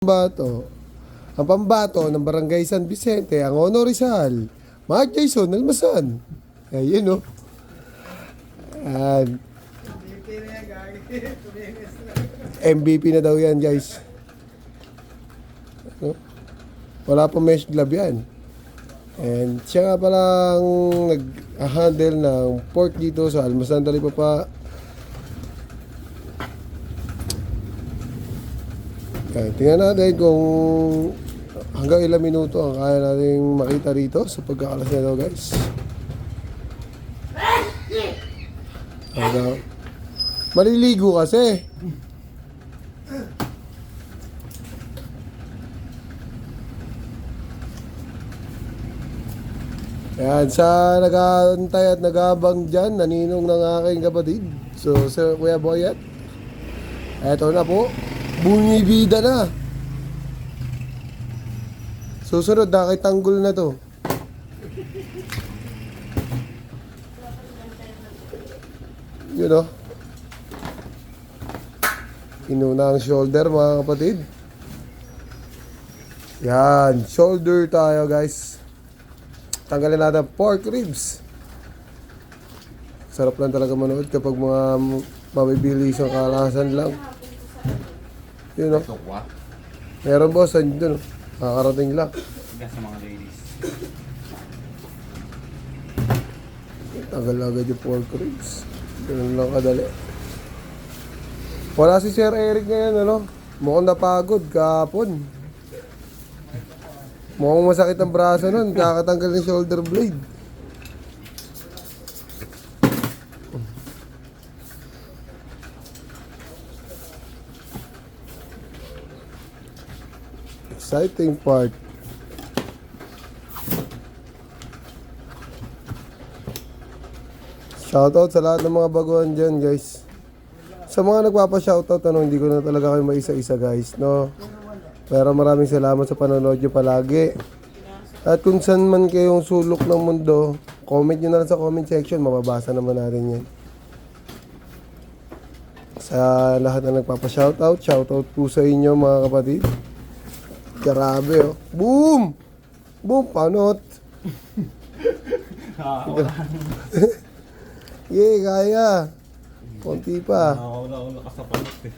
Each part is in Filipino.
Pambato. Ang pambato ng Barangay San Vicente, ang Honor Rizal, Mark Jason Almasan. Ayun, no? And MVP na daw yan, guys. No? Wala pa mesh glove yan. And siya nga palang nag-handle ng pork dito sa Almasan Talipapa. Okay, tingnan natin kung hanggang ilang minuto ang kaya natin makita rito sa pagkakalas na daw, guys. Maliligo kasi. Ayan, sa nag-aantay at nag-abang dyan, naninong ng aking kapatid. So, Sir Kuya Boyet, eto na po, bumibida na. Susunod, nakitanggol na to. Yun, o. Inuna ang shoulder, mga kapatid. Yan, shoulder tayo, guys. Tanggalin natin pork ribs. Sarap lang talaga manood kapag mga mabibilis ang kalasan lang. Yun, o. Meron, boss, andun, o. Nakakarating lang. Sa mga ladies. Tanggal agad yung pork ribs. Ganun lang kadali. Wala si Sir Eric ngayon, ano? Mukhang napagod kahapon. Mukhang masakit ang braso nun, kakatanggal ng shoulder blade. Exciting part. Shoutout sa lahat ng mga baguhan dyan, guys. Sa mga nagpapa-shoutout, ano, hindi ko na talaga kayo maisa-isa, guys, no? Pero maraming salamat sa panonood nyo palagi. At kung saan man kayong sulok ng mundo, comment nyo na lang sa comment section, mababasa naman natin yan. Sa lahat na nagpapa-shoutout, shoutout po sa inyo, mga kapatid. Grabe, oh. Boom! Boom! Panot! Yay, kaya! Konti pa. Nakakawala ka sa palit eh.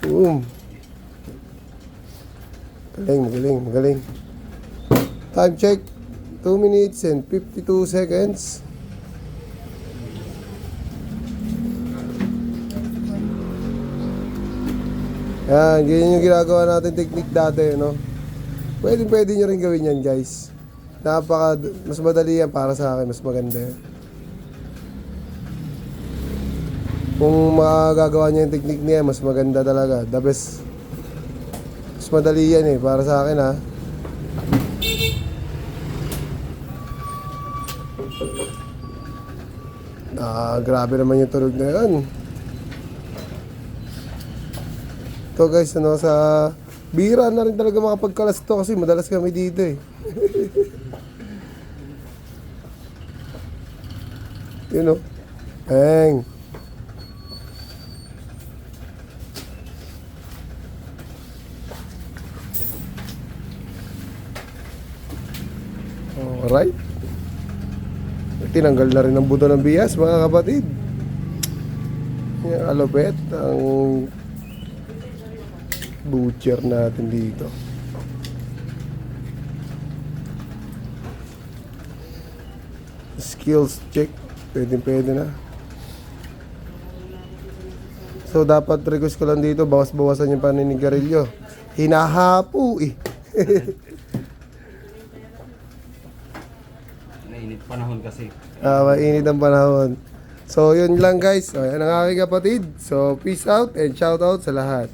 Boom! Magaling, magaling, magaling. Time check, 2 minutes and 52 seconds. Yan, ganyan yung ginagawa natin technique dati, no? Pwede nyo rin gawin yan, guys. Mas madali yan para sa akin, mas maganda yan. Kung magagawa nyo yung technique niya, mas maganda talaga. The best. Mas madali yan eh, para sa akin, ha. Grabe naman yung tunog na yan. Ito, guys, ano, sa bira na rin talaga makapagkalas to kasi madalas kami dito eh. Yun, o. Bang! Alright. Tinanggal na rin ang buto ng bias, mga kapatid. Yung alobet, ang butcher natin dito. Skills check. Pwede na. So dapat request ko lang dito, bawas-bawasan yung paninigarilyo. Hinahapo eh. Nainit panahon kasi. Mainit ang panahon. So yun lang, guys. So yan ang aking kapatid. So peace out and shout out sa lahat.